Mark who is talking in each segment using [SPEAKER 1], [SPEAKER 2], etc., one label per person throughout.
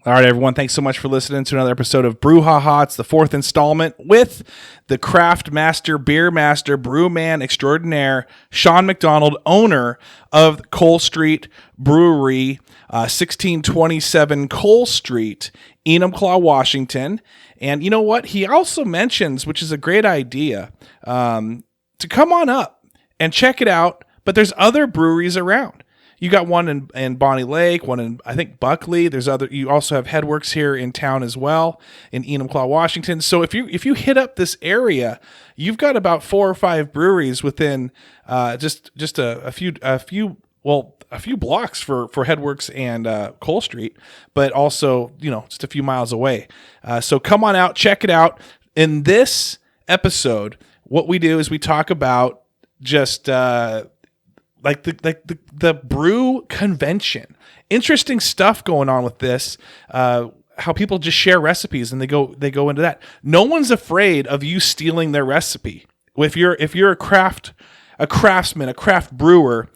[SPEAKER 1] All right, everyone. Thanks so much for listening to another episode of Brew Haha. It's the 4th installment with the craft master, beer master, brewman extraordinaire, Sean McDonald, owner of Cole Street Brewery, 1627 Cole Street, Enumclaw, Washington. And you know what? He also mentions, which is a great idea, to come on up and check it out. But there's other breweries around. You got one in Bonnie Lake, one in, I think, Buckley. There's other. You also have Headworks here in town as well, in Enumclaw, Washington. So if you hit up this area, you've got about 4 or 5 breweries within just a few blocks for Headworks and Cole Street, but also just a few miles away. So come on out, check it out. In this episode, what we do is we talk about just like the brew convention. Interesting stuff going on with this. How people just share recipes and they go into that. No one's afraid of you stealing their recipe. If you're a craftsman, a craft brewer,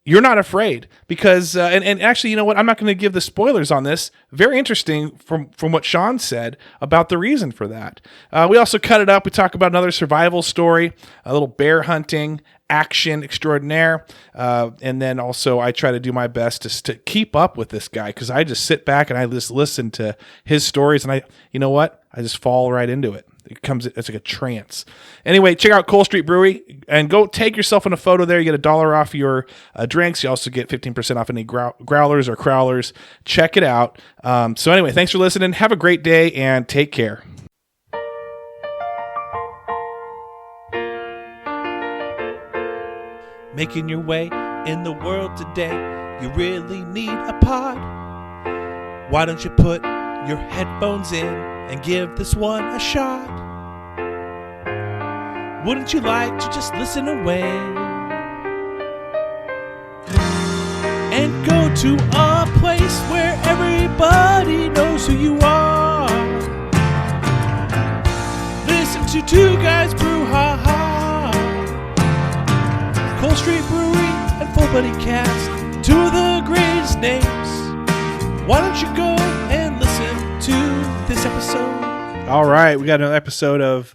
[SPEAKER 1] you're not afraid because and actually, you know what? I'm not going to give the spoilers on this. Very interesting from what Sean said about the reason for that. We also cut it up. We talk about another survival story, a little bear hunting action extraordinaire, and then also I try to do my best to keep up with this guy because I just sit back and I just listen to his stories and I just fall right into it. It's like a trance. Anyway, check out Cole Street Brewery and go take yourself in a photo there. You get $1 off your drinks. You also get 15% off any growlers or crowlers. Check it out. So anyway, thanks for listening. Have a great day and take care. Making your way in the world today, you really need a pod. Why don't you put your headphones in and give this one a shot? Wouldn't you like to just listen away and go to a place where everybody knows who you are? Listen to two guys brew ha-ha, Cole Street Brewery and Full Buddy Cast, 2 of the greatest names. Why don't you go and listen to this episode? All right, we got another episode of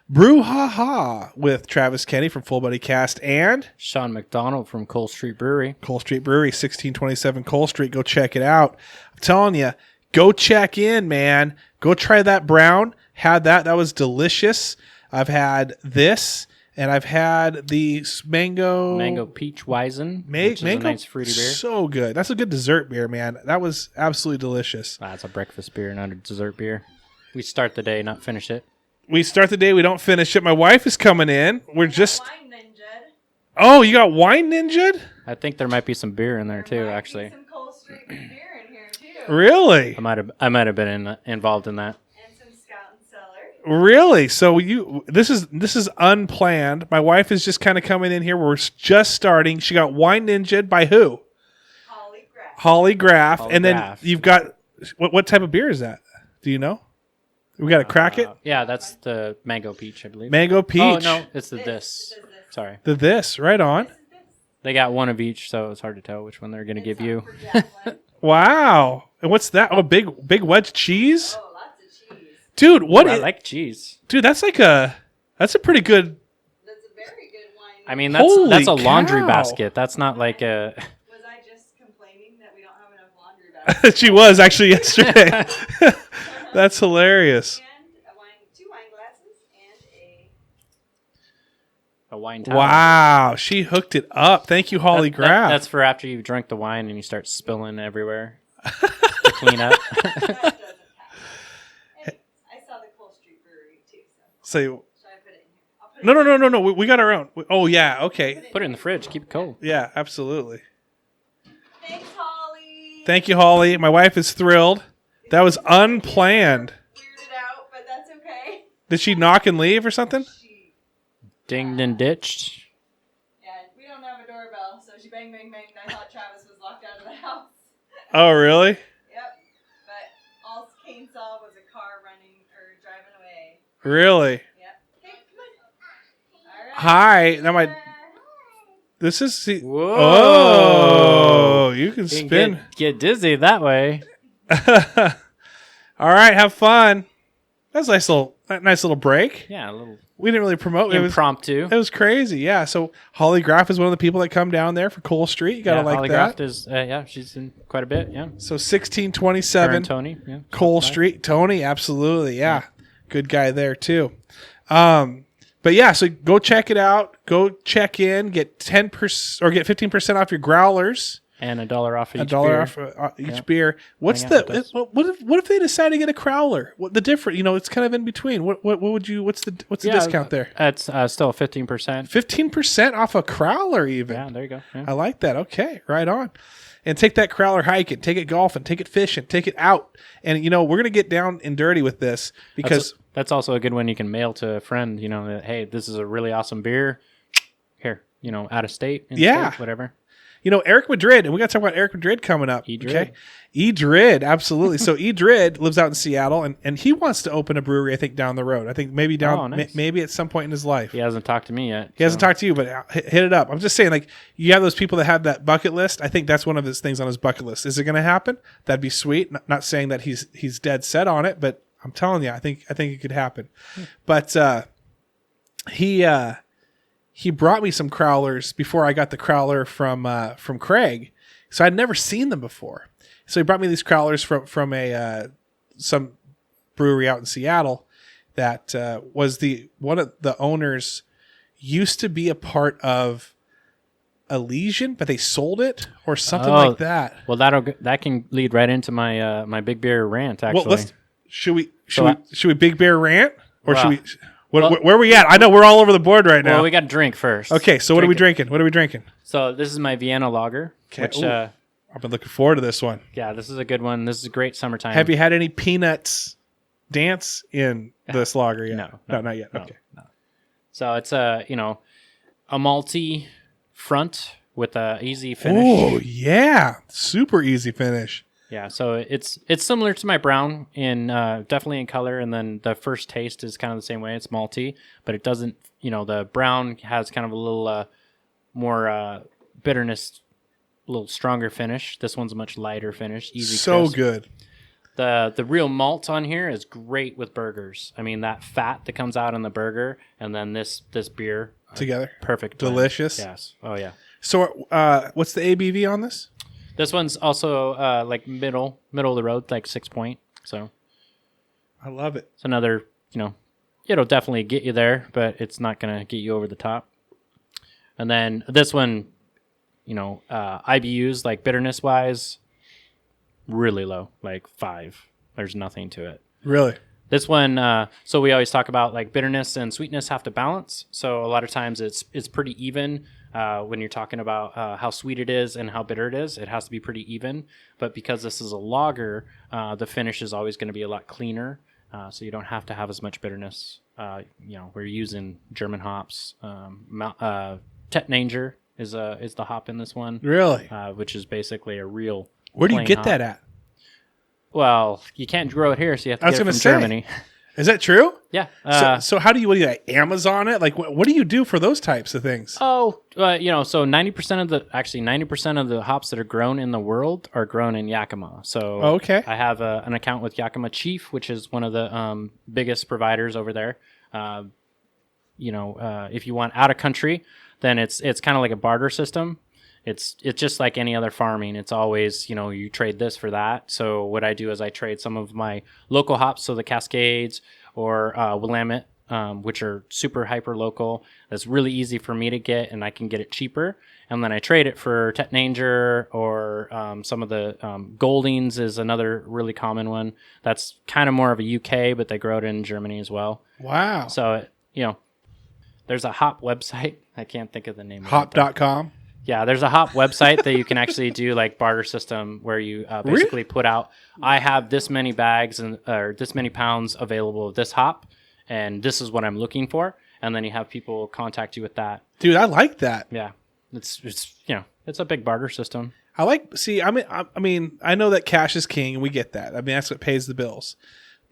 [SPEAKER 1] Brew Haha with Travis Kenny from Full Buddy Cast and
[SPEAKER 2] Sean McDonald from Cole Street Brewery.
[SPEAKER 1] Cole Street Brewery, 1627 Cole Street. Go check it out. I'm telling you, go check in, man. Go try that brown. Had that. That was delicious. I've had this. And I've had the mango
[SPEAKER 2] peach Weizen, which is a nice fruity beer.
[SPEAKER 1] So good. That's a good dessert beer, man. That was absolutely delicious.
[SPEAKER 2] It's a breakfast beer, not a dessert beer. We start the day, not finish it.
[SPEAKER 1] We start the day, we don't finish it. My wife is coming in. We're just
[SPEAKER 3] wine ninja.
[SPEAKER 1] Oh, you got wine ninja?
[SPEAKER 2] I think there might be some beer in there too, actually.
[SPEAKER 3] Some Cole Street beer in here too.
[SPEAKER 1] Really?
[SPEAKER 2] I might have been involved in that.
[SPEAKER 1] Really? So this is unplanned. My wife is just kind of coming in here. We're just starting. She got Wine Ninja by who? Holly Graff. And then you've got what type of beer is that? Do you know? We got to crack it?
[SPEAKER 2] Yeah, that's the mango peach, I believe.
[SPEAKER 1] Mango peach.
[SPEAKER 2] Oh no, it's the this. Sorry.
[SPEAKER 1] The this, right on.
[SPEAKER 2] They got one of each, so it's hard to tell which one they're going to give you.
[SPEAKER 1] Wow. And what's that? Oh, big wedge cheese?
[SPEAKER 3] Oh, lots of cheese.
[SPEAKER 1] Dude,
[SPEAKER 2] I like cheese.
[SPEAKER 1] Dude, that's a pretty good.
[SPEAKER 3] That's a very good wine.
[SPEAKER 2] I mean, that's a laundry basket. That's not like a.
[SPEAKER 3] Was I just complaining that we don't have enough laundry baskets?
[SPEAKER 1] She was actually yesterday. That's hilarious.
[SPEAKER 3] And 2 wine glasses and
[SPEAKER 2] a wine towel.
[SPEAKER 1] Wow, she hooked it up. Thank you, Holly Graff.
[SPEAKER 2] That's for after you've drank the wine and you start spilling everywhere to clean up.
[SPEAKER 3] that doesn't count. I saw the Cole Street Brewery too. So should I put it in here?
[SPEAKER 1] No. We got our own. Oh yeah, okay.
[SPEAKER 2] Put it in the fridge. Keep it cold.
[SPEAKER 1] Yeah, absolutely.
[SPEAKER 3] Thanks, Holly.
[SPEAKER 1] Thank you, Holly. My wife is thrilled. That was unplanned.
[SPEAKER 3] Weirded out, but that's okay.
[SPEAKER 1] Did she knock and leave or something?
[SPEAKER 2] Dinged and ditched.
[SPEAKER 3] Yeah, we don't have a doorbell, so she bang, bang, bang. I thought Travis was locked out of the house.
[SPEAKER 1] Oh, really?
[SPEAKER 3] Yep. But all Kane saw was a car running or driving away.
[SPEAKER 1] Really?
[SPEAKER 3] Yep. Okay, come on. All right.
[SPEAKER 1] Hi. Now this is
[SPEAKER 2] Whoa.
[SPEAKER 1] Oh, you can
[SPEAKER 2] You
[SPEAKER 1] spin.
[SPEAKER 2] get dizzy that way.
[SPEAKER 1] All right, have fun. That's a nice little break.
[SPEAKER 2] Yeah, a little
[SPEAKER 1] We didn't really promote
[SPEAKER 2] impromptu.
[SPEAKER 1] It was crazy. Yeah. So Holly Graff is one of the people that come down there for Cole Street. You gotta like
[SPEAKER 2] Holly
[SPEAKER 1] that.
[SPEAKER 2] Graft is she's in quite a bit. Yeah.
[SPEAKER 1] So
[SPEAKER 2] Her
[SPEAKER 1] 1627
[SPEAKER 2] and Tony. Yeah.
[SPEAKER 1] Cole Street. Tony, absolutely. Yeah. Good guy there too. But yeah, so go check it out. Go check in. Get 10% or get 15% off your growlers.
[SPEAKER 2] And $1 off each
[SPEAKER 1] $1
[SPEAKER 2] beer.
[SPEAKER 1] off each beer. What's
[SPEAKER 2] Hang out with
[SPEAKER 1] what if they decide to get a crowler? What the different? It's kind of in between. What would you? What's the discount there?
[SPEAKER 2] It's still 15%.
[SPEAKER 1] 15% off a crowler even.
[SPEAKER 2] Yeah, there you go. Yeah.
[SPEAKER 1] I like that. Okay, right on. And take that crowler hiking, take it golfing, take it fishing, take it out. And we're gonna get down and dirty with this because
[SPEAKER 2] that's also a good one you can mail to a friend. That, hey, this is a really awesome beer. Here, out of state, state, whatever.
[SPEAKER 1] Eric Madrid, and we got to talk about Eric Madrid coming up.
[SPEAKER 2] E-Drid.
[SPEAKER 1] Okay, E-Drid, absolutely. So E-Drid lives out in Seattle, and he wants to open a brewery. I think down the road. I think maybe
[SPEAKER 2] nice.
[SPEAKER 1] maybe at some point in his life.
[SPEAKER 2] He hasn't talked to me yet.
[SPEAKER 1] He hasn't talked to you, but hit it up. I'm just saying, like you have those people that have that bucket list. I think that's one of his things on his bucket list. Is it going to happen? That'd be sweet. Not saying that he's dead set on it, but I'm telling you, I think it could happen. But he brought me some crowlers before I got the crowler from Craig. So I'd never seen them before. So he brought me these crowlers from some brewery out in Seattle that was one of the owners used to be a part of Elysian, but they sold it or something like that.
[SPEAKER 2] Well, that can lead right into my my big beer rant. Actually,
[SPEAKER 1] well, should we big beer rant or should we?
[SPEAKER 2] Well,
[SPEAKER 1] where are we at? I know we're all over the board right now.
[SPEAKER 2] Well, we got to drink first.
[SPEAKER 1] Okay, so what are we drinking?
[SPEAKER 2] So this is my Vienna Lager.
[SPEAKER 1] Okay.
[SPEAKER 2] Which,
[SPEAKER 1] I've been looking forward to this one.
[SPEAKER 2] Yeah, this is a good one. This is a great summertime.
[SPEAKER 1] Have you had any peanuts dance in this lager yet?
[SPEAKER 2] No,
[SPEAKER 1] not yet.
[SPEAKER 2] No,
[SPEAKER 1] okay.
[SPEAKER 2] No. So it's a malty front with a easy finish.
[SPEAKER 1] Oh yeah, super easy finish.
[SPEAKER 2] Yeah, so it's similar to my brown in definitely in color, and then the first taste is kind of the same way. It's malty, but it doesn't. The brown has kind of a little more bitterness, a little stronger finish. This one's a much lighter finish, easy.
[SPEAKER 1] So
[SPEAKER 2] crisp.
[SPEAKER 1] Good.
[SPEAKER 2] The real malt on here is great with burgers. I mean, that fat that comes out in the burger, and then this beer
[SPEAKER 1] together,
[SPEAKER 2] perfect, blend.
[SPEAKER 1] Delicious.
[SPEAKER 2] Yes. Oh yeah.
[SPEAKER 1] So, what's the ABV on this?
[SPEAKER 2] This one's also like middle of the road, like 6 point. So
[SPEAKER 1] I love it.
[SPEAKER 2] It's another, it'll definitely get you there, but it's not gonna get you over the top. And then this one, IBUs like bitterness wise, really low, like 5. There's nothing to it.
[SPEAKER 1] Really?
[SPEAKER 2] This one, so we always talk about like bitterness and sweetness have to balance. So a lot of times it's pretty even. When you're talking about how sweet it is and how bitter it is, it has to be pretty even. But because this is a lager, the finish is always going to be a lot cleaner, so you don't have to have as much bitterness. We're using German hops. Tettnanger is the hop in this one.
[SPEAKER 1] Really?
[SPEAKER 2] Which is basically a real.
[SPEAKER 1] Where do you get
[SPEAKER 2] hop.
[SPEAKER 1] that at?
[SPEAKER 2] Well, you can't grow it here, so you have to get it from Germany.
[SPEAKER 1] Is that true?
[SPEAKER 2] Yeah.
[SPEAKER 1] So how do you, like Amazon it? Like, what do you do for those types of things?
[SPEAKER 2] Oh, so 90% of the hops that are grown in the world are grown in Yakima. So
[SPEAKER 1] okay.
[SPEAKER 2] I have an account with Yakima Chief, which is one of the biggest providers over there. If you want out of country, then it's kind of like a barter system. It's just like any other farming. It's always, you trade this for that. So what I do is I trade some of my local hops, so the Cascades or Willamette, which are super hyper local. That's really easy for me to get, and I can get it cheaper. And then I trade it for Tettnanger or some of the Goldings is another really common one. That's kind of more of a UK, but they grow it in Germany as well.
[SPEAKER 1] Wow.
[SPEAKER 2] So, there's a hop website. I can't think of the name.
[SPEAKER 1] Hop.com.
[SPEAKER 2] Yeah, there's a hop website that you can actually do like barter system where you basically put out, I have this many bags or this many pounds available of this hop, and this is what I'm looking for, and then you have people contact you with that.
[SPEAKER 1] Dude, I like that.
[SPEAKER 2] Yeah, it's a big barter system.
[SPEAKER 1] I mean, I know that cash is king, and we get that. I mean, that's what pays the bills,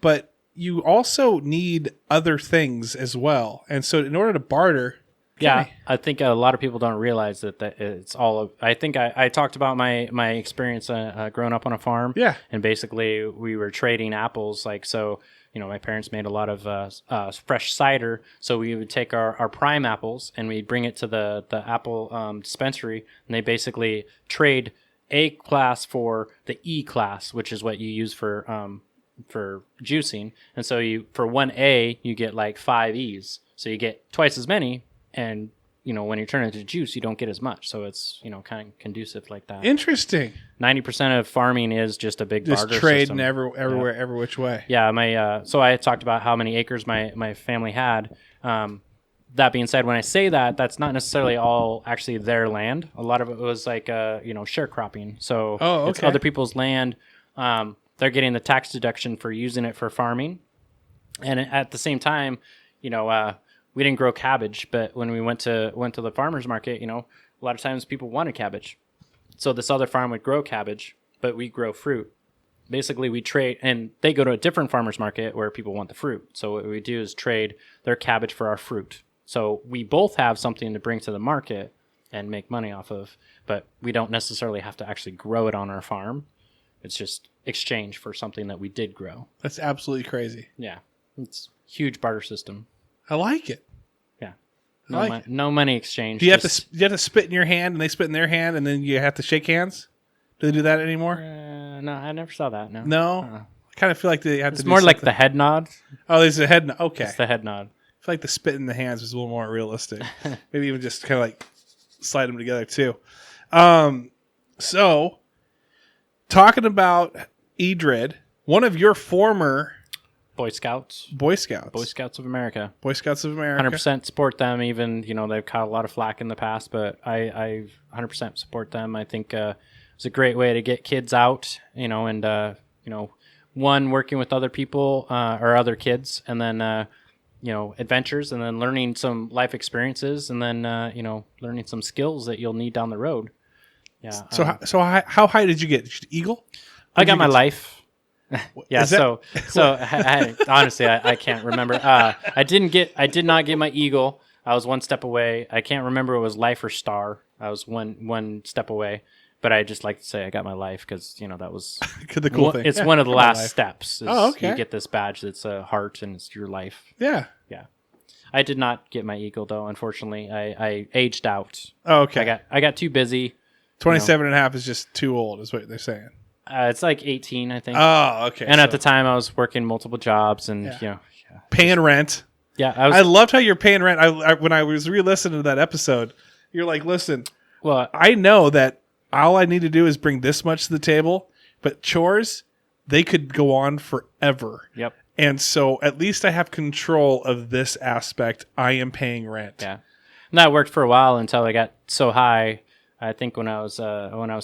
[SPEAKER 1] but you also need other things as well, and so in order to barter,
[SPEAKER 2] Yeah, I think a lot of people don't realize that it's all. I think I talked about my experience growing up on a farm.
[SPEAKER 1] Yeah,
[SPEAKER 2] and basically we were trading apples. Like so, my parents made a lot of fresh cider, so we would take our prime apples and we'd bring it to the apple dispensary, and they basically trade A class for the E class, which is what you use for juicing. And so for 1A you get like 5 E's, so you get twice as many. And, when you turn it into juice, you don't get as much. So it's, kind of conducive like that.
[SPEAKER 1] Interesting.
[SPEAKER 2] 90% of farming is just a big
[SPEAKER 1] just
[SPEAKER 2] barter
[SPEAKER 1] trading
[SPEAKER 2] system.
[SPEAKER 1] everywhere, every which way.
[SPEAKER 2] Yeah. So I talked about how many acres my family had. That being said, when I say that, that's not necessarily all actually their land. A lot of it was like, sharecropping. So it's other people's land. They're getting the tax deduction for using it for farming. And at the same time, we didn't grow cabbage, but when we went to the farmer's market, a lot of times people wanted cabbage. So this other farm would grow cabbage, but we grow fruit. Basically, we trade, and they go to a different farmer's market where people want the fruit. So what we do is trade their cabbage for our fruit. So we both have something to bring to the market and make money off of, but we don't necessarily have to actually grow it on our farm. It's just exchange for something that we did grow.
[SPEAKER 1] That's absolutely crazy.
[SPEAKER 2] Yeah. It's a huge barter system.
[SPEAKER 1] I like it.
[SPEAKER 2] Yeah.
[SPEAKER 1] No
[SPEAKER 2] money exchange.
[SPEAKER 1] Do you have to spit in your hand and they spit in their hand and then you have to shake hands? Do they do that anymore?
[SPEAKER 2] No, I never saw that. No.
[SPEAKER 1] No? I kind of feel like they have
[SPEAKER 2] it's
[SPEAKER 1] to do
[SPEAKER 2] more
[SPEAKER 1] something.
[SPEAKER 2] like the head nod.
[SPEAKER 1] Oh, there's a head nod. Okay.
[SPEAKER 2] It's the head nod.
[SPEAKER 1] I feel like the spit in the hands was a little more realistic. Maybe even just kind of like slide them together too. So, talking about Edred, one of your former
[SPEAKER 2] Boy Scouts.
[SPEAKER 1] Boy Scouts.
[SPEAKER 2] Boy Scouts of America.
[SPEAKER 1] Boy Scouts of America.
[SPEAKER 2] 100% support them. Even, they've caught a lot of flack in the past, but I 100% support them. I think it's a great way to get kids out, and, one, working with other people or other kids, and then, adventures, and then learning some life experiences, and then, learning some skills that you'll need down the road. Yeah.
[SPEAKER 1] So how high did you get? Eagle?
[SPEAKER 2] I got my life. Yeah, so I honestly I can't remember. I did not get my eagle. I was one step away. I can't remember if it was life or star. I was one step away. But I just like to say I got my life because that was
[SPEAKER 1] the cool thing.
[SPEAKER 2] It's one of the last steps.
[SPEAKER 1] Okay.
[SPEAKER 2] You get this badge that's a heart and it's your life.
[SPEAKER 1] Yeah.
[SPEAKER 2] Yeah. I did not get my eagle though. Unfortunately, I aged out.
[SPEAKER 1] Oh, okay.
[SPEAKER 2] I got too busy.
[SPEAKER 1] 27 and a half is just too old, is what they're saying.
[SPEAKER 2] It's like 18, I think.
[SPEAKER 1] Oh, okay.
[SPEAKER 2] And at the time, I was working multiple jobs and,
[SPEAKER 1] paying rent.
[SPEAKER 2] Yeah.
[SPEAKER 1] I loved how you're paying rent. I when I was re-listening to that episode, you're like, listen,
[SPEAKER 2] well,
[SPEAKER 1] I know that all I need to do is bring this much to the table, but chores, they could go on forever.
[SPEAKER 2] Yep.
[SPEAKER 1] And so at least I have control of this aspect. I am paying rent.
[SPEAKER 2] Yeah. And that worked for a while until I got so high. I think when I was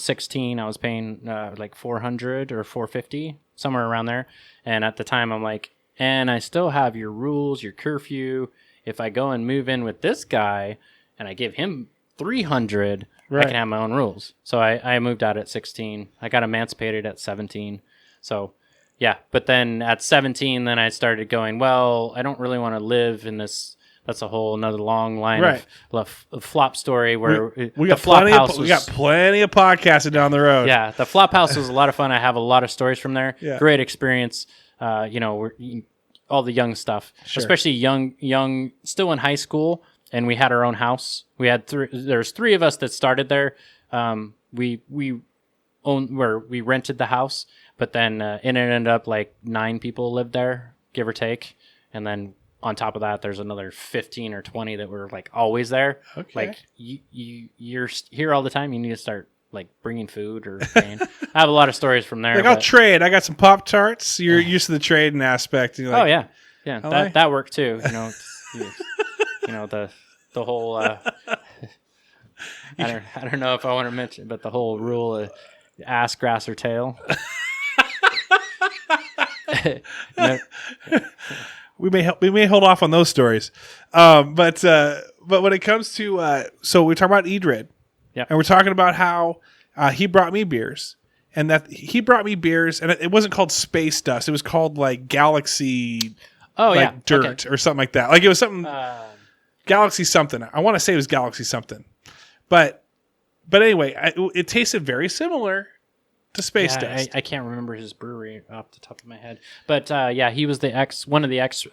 [SPEAKER 2] 16, I was paying like $400 or $450, somewhere around there. And at the time, I'm like, and I still have your rules, your curfew. If I go and move in with this guy, and I give him $300, I can have my own rules. So I moved out at 16. I got emancipated at 17. So yeah, but then at 17, then I started going, well, I don't really want to live in this. That's a whole another long line of flop story where
[SPEAKER 1] we got plenty of podcasting down the road.
[SPEAKER 2] Yeah, the flop house was a lot of fun. I have a lot of stories from there.
[SPEAKER 1] Yeah.
[SPEAKER 2] Great experience. All the young stuff, especially young, still in high school, and we had our own house. We had there's 3 of us that started there. We rented the house, but then it ended up like 9 people lived there, give or take, and then. On top of that, there's another 15 or 20 that were like always there.
[SPEAKER 1] Okay.
[SPEAKER 2] Like you're here all the time. You need to start like bringing food or paying. I have a lot of stories from there.
[SPEAKER 1] Like I'll trade. I got some Pop-Tarts. You're used to the trading aspect. You're like,
[SPEAKER 2] oh yeah. That worked too. The whole. I don't know if I want to mention, but the whole rule of ass, grass, or tail.
[SPEAKER 1] We may hold off on those stories, but when it comes to so we're talking about Edred,
[SPEAKER 2] and
[SPEAKER 1] we're talking about how he brought me beers, and that he brought me beers, and it wasn't called Space Dust; it was called like Galaxy, dirt or something like that. Like it was something. Galaxy something. I want to say it was Galaxy something, but anyway, it tasted very similar to Space Dust.
[SPEAKER 2] I can't remember his brewery off the top of my head, but he was one of the ex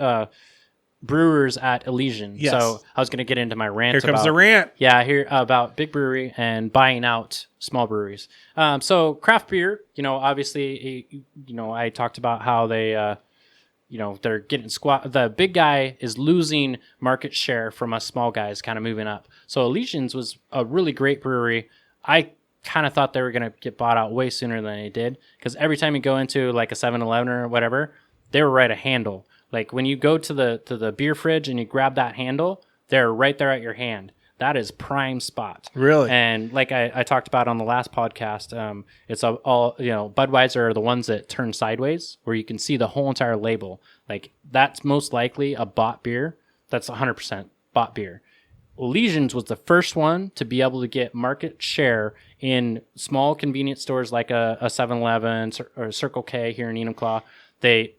[SPEAKER 2] brewers at Elysian.
[SPEAKER 1] Yes.
[SPEAKER 2] So I was going to get into my rant.
[SPEAKER 1] Here comes the rant.
[SPEAKER 2] Yeah, here about big brewery and buying out small breweries. So craft beer, obviously, I talked about how they, they're getting the big guy is losing market share from us small guys kind of moving up. So Elysian's was a really great brewery. I kind of thought they were going to get bought out way sooner than they did, because every time you go into like a 7-Eleven or whatever, they were right a handle. Like when you go to the beer fridge and you grab that handle, they're right there at your hand. That is prime spot.
[SPEAKER 1] Really?
[SPEAKER 2] And like I talked about on the last podcast, it's all, Budweiser are the ones that turn sideways where you can see the whole entire label. Like that's most likely a bought beer. That's 100% bought beer. Elysian's was the first one to be able to get market share in small convenience stores like a 7-Eleven or Circle K here in Enumclaw.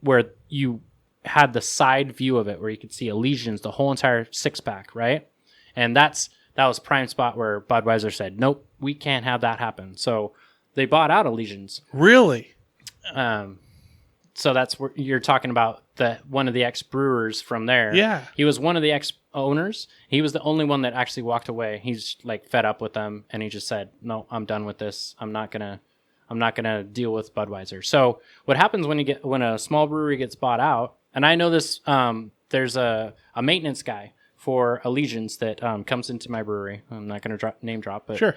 [SPEAKER 2] Where you had the side view of it where you could see Elysian's, the whole entire 6-pack, right? And that was prime spot where Budweiser said, nope, we can't have that happen. So they bought out Elysian's.
[SPEAKER 1] Really?
[SPEAKER 2] So that's where you're talking about one of the ex-brewers from there.
[SPEAKER 1] Yeah.
[SPEAKER 2] He was one of the ex-owners. He was the only one that actually walked away. He's like fed up with them, and he just said, no, I'm done with this. I'm not gonna deal with Budweiser. So what happens when a small brewery gets bought out, and I know this, there's a maintenance guy for Elysian's that comes into my brewery. I'm not going to name drop, but
[SPEAKER 1] sure.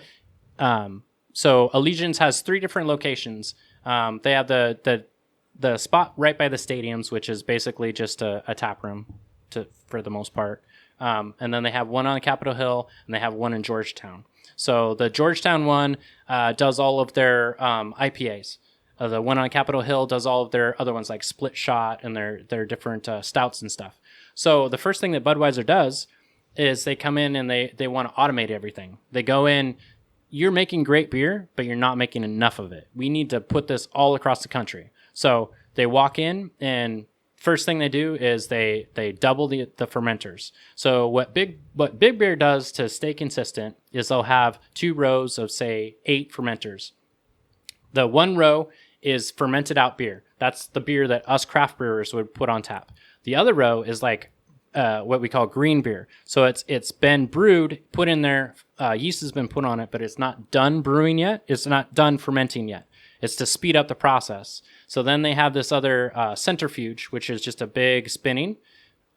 [SPEAKER 2] So Elysian's has 3 different locations. They have the spot right by the stadiums, which is basically just a tap room for the most part. And then they have one on Capitol Hill, and they have one in Georgetown. So the Georgetown one does all of their IPAs. The one on Capitol Hill does all of their other ones like Split Shot and their different stouts and stuff. So the first thing that Budweiser does is they come in and they want to automate everything. They go in, you're making great beer, but you're not making enough of it. We need to put this all across the country. So they walk in, and first thing they do is they double the fermenters. So what Big Beer does to stay consistent is they'll have 2 rows of, say, 8 fermenters. The one row is fermented out beer. That's the beer that us craft brewers would put on tap. The other row is like what we call green beer. So it's been brewed, put in there, yeast has been put on it, but it's not done brewing yet. It's not done fermenting yet. It's to speed up the process. So then they have this other centrifuge, which is just a big spinning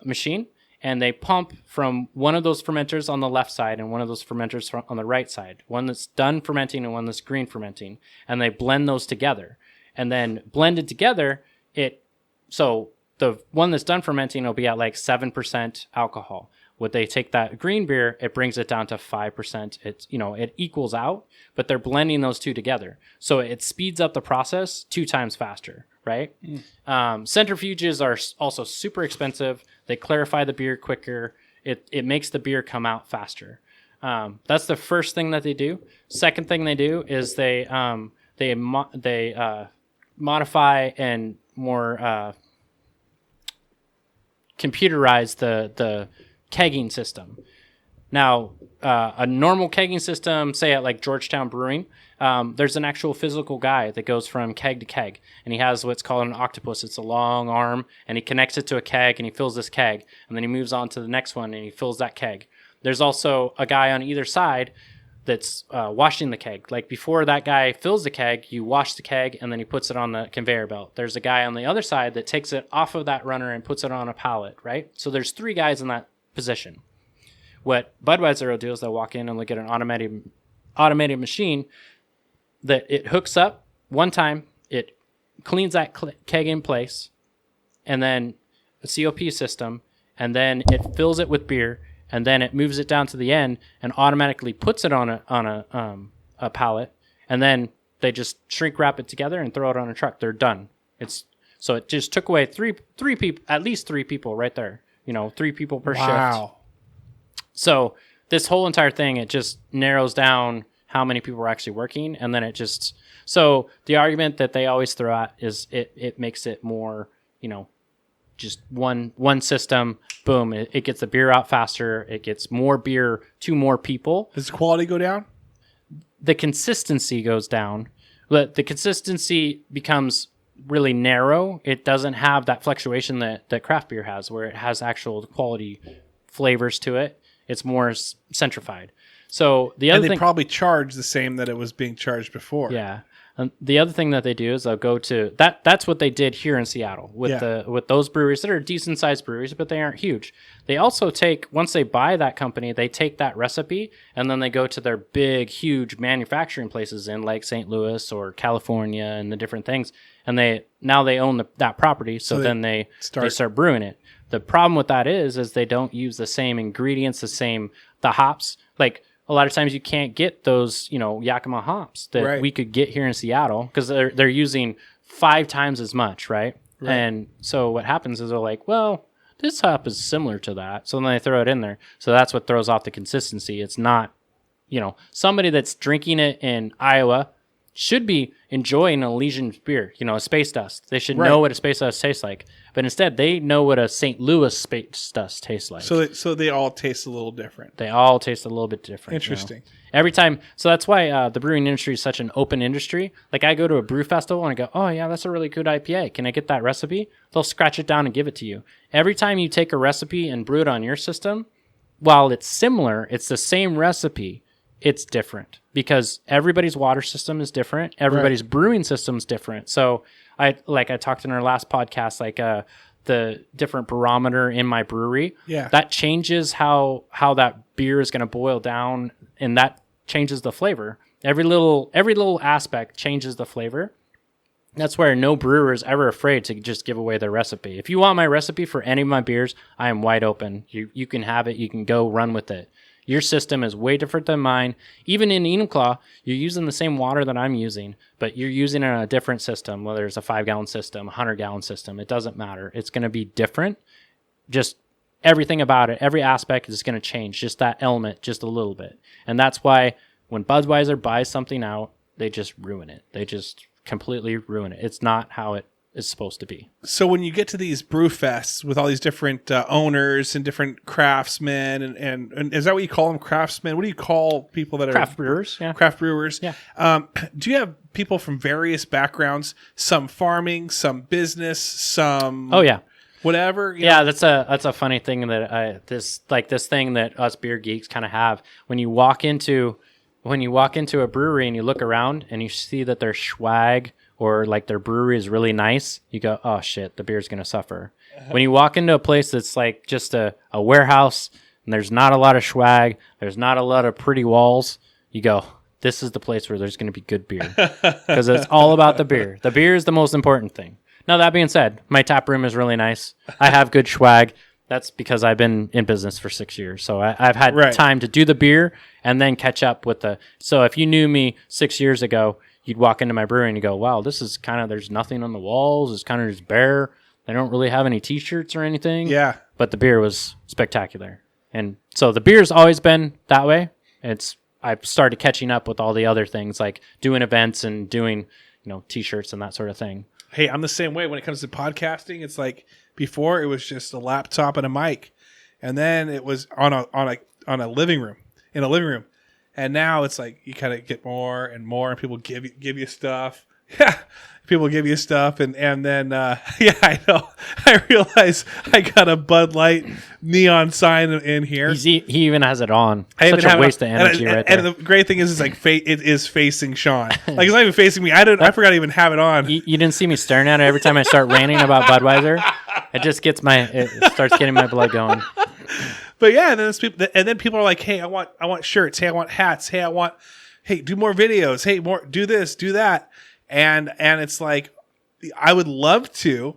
[SPEAKER 2] machine, and they pump from one of those fermenters on the left side and one of those fermenters on the right side, one that's done fermenting and one that's green fermenting, and they blend those together. And then blended together, so the one that's done fermenting will be at like 7% alcohol. Would they take that green beer, it brings it down to 5%. It equals out, but they're blending those 2 together. So it speeds up the process 2 times faster, right? Centrifuges are also super expensive. They clarify the beer quicker. It makes the beer come out faster. That's the first thing that they do. Second thing they do is they modify and more computerize the kegging system. Now, a normal kegging system, say at like Georgetown Brewing, there's an actual physical guy that goes from keg to keg, and he has what's called an octopus. It's a long arm, and he connects it to a keg, and he fills this keg, and then he moves on to the next one, and he fills that keg. There's also a guy on either side that's washing the keg. Like before that guy fills the keg, you wash the keg, and then he puts it on the conveyor belt. There's a guy on the other side that takes it off of that runner and puts it on a pallet, right? So there's 3 guys in that position. What Budweiser will do is they'll walk in and look at an automated machine that it hooks up one time, it cleans that keg in place, and then a COP system, and then it fills it with beer, and then it moves it down to the end and automatically puts it on a pallet, and then they just shrink wrap it together and throw it on a truck. They're done. So it just took away three people, at least 3 people right there. 3 people per shift.
[SPEAKER 1] Wow.
[SPEAKER 2] So this whole entire thing, it just narrows down how many people are actually working, and then so the argument that they always throw out is it makes it more, just one system. Boom! It gets the beer out faster. It gets more beer to more people.
[SPEAKER 1] Does the quality go down?
[SPEAKER 2] The consistency goes down. The consistency becomes really narrow. It doesn't have that fluctuation that craft beer has, where it has actual quality flavors to it. It's more centrified. So the other thing,
[SPEAKER 1] they probably charge the same that it was being charged before.
[SPEAKER 2] Yeah. The other thing that they do is they'll go to that. That's what they did here in Seattle with with those breweries that are decent sized breweries, but they aren't huge. They also once they buy that company, they take that recipe and then they go to their big, huge manufacturing places in like St. Louis or California and the different things, and they own that property. So then they start brewing it. The problem with that is they don't use the same ingredients, the hops. Like a lot of times you can't get those, Yakima hops that we could get here in Seattle because they're using 5 times as much, right? And so what happens is they're like, well, this hop is similar to that. So then they throw it in there. So that's what throws off the consistency. It's not, somebody that's drinking it in Iowa should be enjoying an Elysian beer, a Space Dust. They should know what a Space Dust tastes like. But instead, they know what a St. Louis Space Dust tastes like.
[SPEAKER 1] So they all taste a little different.
[SPEAKER 2] They all taste a little bit different.
[SPEAKER 1] Interesting.
[SPEAKER 2] Every time. So that's why the brewing industry is such an open industry. Like I go to a brew festival and I go, oh, yeah, that's a really good IPA. Can I get that recipe? They'll scratch it down and give it to you. Every time you take a recipe and brew it on your system, while it's similar, it's the same recipe. It's different because everybody's water system is different. Everybody's brewing system is different. So I talked in our last podcast, the different barometer in my brewery, that changes how that beer is going to boil down, and that changes the flavor. Every little aspect changes the flavor. That's where no brewer is ever afraid to just give away their recipe. If you want my recipe for any of my beers, I am wide open. You can have it. You can go run with it. Your system is way different than mine. Even in Enumclaw, you're using the same water that I'm using, but you're using it on a different system, whether it's a 5-gallon system, a 100-gallon system. It doesn't matter. It's going to be different. Just everything about it, every aspect is going to change, just that element, just a little bit. And that's why when Budweiser buys something out, they just ruin it. They just completely ruin it. It's not how it is supposed to be.
[SPEAKER 1] So when you get to these brew fests with all these different owners and different craftsmen, and is that what you call them, craftsmen? What do you call people that are
[SPEAKER 2] craft brewers? Yeah,
[SPEAKER 1] craft brewers.
[SPEAKER 2] Yeah.
[SPEAKER 1] Do you have people from various backgrounds? Some farming, some business, some whatever.
[SPEAKER 2] Yeah, that's a funny thing that this thing that us beer geeks kind of have. When you walk into a brewery and you look around and you see that their swag or like their brewery is really nice, you go, oh shit, the beer's going to suffer. When you walk into a place that's like just a warehouse and there's not a lot of swag, there's not a lot of pretty walls, you go, this is the place where there's going to be good beer. Because it's all about the beer. The beer is the most important thing. Now, that being said, my tap room is really nice. I have good swag. That's because I've been in business for 6 years. So I've had time to do the beer and then catch up with so if you knew me 6 years ago, you'd walk into my brewery and you go, wow, this is there's nothing on the walls. It's kind of just bare. They don't really have any t-shirts or anything.
[SPEAKER 1] Yeah.
[SPEAKER 2] But the beer was spectacular. And so the beer's always been that way. I've started catching up with all the other things like doing events and doing, t-shirts and that sort of thing.
[SPEAKER 1] Hey, I'm the same way when it comes to podcasting. It's like before it was just a laptop and a mic, and then it was on a living room, in a living room. And now it's like you kind of get more and more, and people give you stuff. Yeah, people give you stuff, and then I know. I realize I got a Bud Light neon sign in here.
[SPEAKER 2] He even has it on. Such a waste of energy right there.
[SPEAKER 1] And the great thing is, it is facing Sean. Like it's not even facing me. I forgot to even have it on.
[SPEAKER 2] You didn't see me staring at it every time I start ranting about Budweiser. It just it starts getting my blood going.
[SPEAKER 1] But yeah, and then people are like, "Hey, I want shirts. Hey, I want hats. Hey, do more videos. Hey, do this, do that." And it's like, I would love to,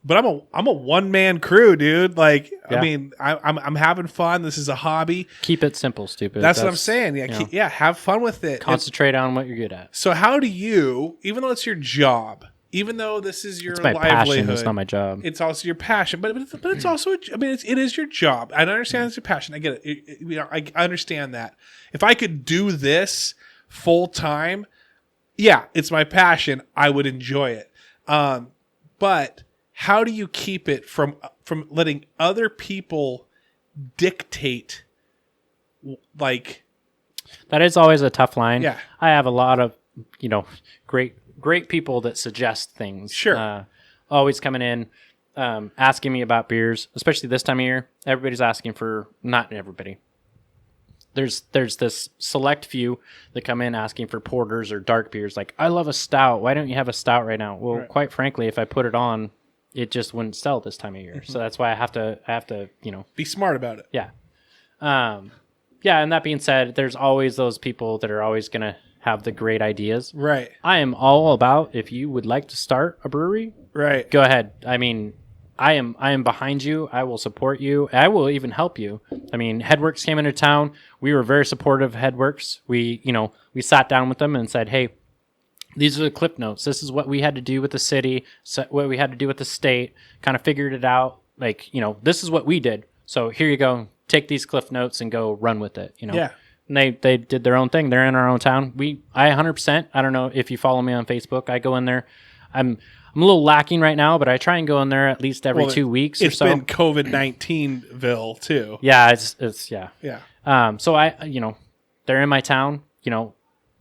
[SPEAKER 1] but I'm a one man crew, dude. Like, yeah. I mean, I'm having fun. This is a hobby.
[SPEAKER 2] Keep it simple, stupid.
[SPEAKER 1] That's what I'm saying. Yeah, have fun with it.
[SPEAKER 2] Concentrate on what you're good at.
[SPEAKER 1] So how do you, even though it's your job, even though this is your livelihood,
[SPEAKER 2] passion, it's not my job.
[SPEAKER 1] It's also your passion, but it's also, it is your job. I understand it's your passion. I get it. I understand that. If I could do this full time, yeah, it's my passion. I would enjoy it. But how do you keep it from letting other people dictate, like?
[SPEAKER 2] That is always a tough line.
[SPEAKER 1] Yeah.
[SPEAKER 2] I have a lot of, great people that suggest things.
[SPEAKER 1] Sure.
[SPEAKER 2] Always coming in, asking me about beers, especially this time of year. Everybody's asking for, not everybody. There's this select few that come in asking for porters or dark beers. Like, I love a stout. Why don't you have a stout right now? Well, quite frankly, if I put it on, it just wouldn't sell this time of year. So that's why I have to,
[SPEAKER 1] Be smart about it.
[SPEAKER 2] Yeah. Yeah, and that being said, there's always those people that are always going to have the great ideas.
[SPEAKER 1] Right.
[SPEAKER 2] I am all about, if you would like to start a brewery,
[SPEAKER 1] right,
[SPEAKER 2] go ahead. I mean, I am behind you. I will support you. I will even help you. I mean, Headworks came into town. We were very supportive of Headworks. We sat down with them and said, hey, these are the clip notes. This is what we had to do with the city, what we had to do with the state, kind of figured it out. Like, this is what we did. So here you go. Take these cliff notes and go run with it.
[SPEAKER 1] Yeah.
[SPEAKER 2] And they did their own thing. They're in our own town. I 100%. I don't know if you follow me on Facebook. I go in there. I'm a little lacking right now, but I try and go in there at least every 2 weeks or so.
[SPEAKER 1] It's been COVID-19-ville too.
[SPEAKER 2] Yeah, it's yeah.
[SPEAKER 1] Yeah.
[SPEAKER 2] So they're in my town.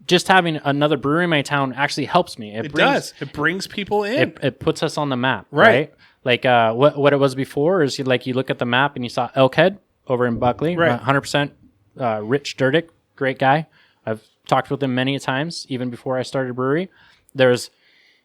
[SPEAKER 2] Just having another brewery in my town actually helps me.
[SPEAKER 1] It does. It brings people in.
[SPEAKER 2] It puts us on the map,
[SPEAKER 1] right?
[SPEAKER 2] Like what it was before is you look at the map and you saw Elkhead over in Buckley,
[SPEAKER 1] right?
[SPEAKER 2] 100%. Rich Durdick, great guy. I've talked with him many times, even before I started a brewery. There's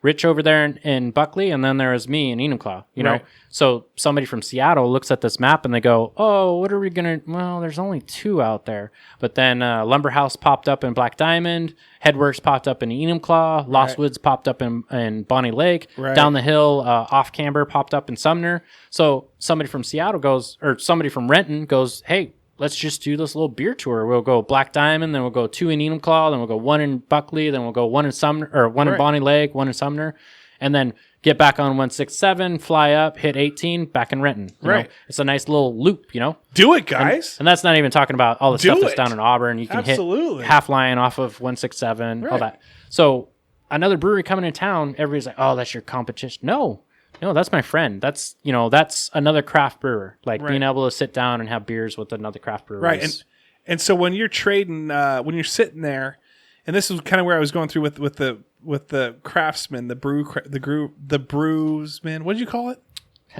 [SPEAKER 2] Rich over there in Buckley, and then there's me in Enumclaw, know? So somebody from Seattle looks at this map and they go, oh, what are we going to... Well, there's only 2 out there. But then Lumber House popped up in Black Diamond, Headworks popped up in Enumclaw, Lost Woods popped up in Bonnie Lake, down the hill, Off Camber popped up in Sumner. So somebody from Seattle goes, or somebody from Renton goes, hey, let's just do this little beer tour. We'll go Black Diamond, then we'll go 2 in Enumclaw, then we'll go 1 in Buckley, then we'll go 1 in Sumner, or 1 in Bonnie Lake, 1 in Sumner, and then get back on 167, fly up, hit 18, back in Renton. You know? It's a nice little loop,
[SPEAKER 1] Do it, guys.
[SPEAKER 2] And that's not even talking about all the stuff that's down in Auburn. You can hit Half Lion off of 167, all that. So another brewery coming in town, everybody's like, oh, that's your competition. No, that's my friend. That's that's another craft brewer. Like being able to sit down and have beers with another craft brewer.
[SPEAKER 1] Right. And so when you're trading, when you're sitting there, and this is kind of where I was going through with the craftsman, the brewsman. What did you call it?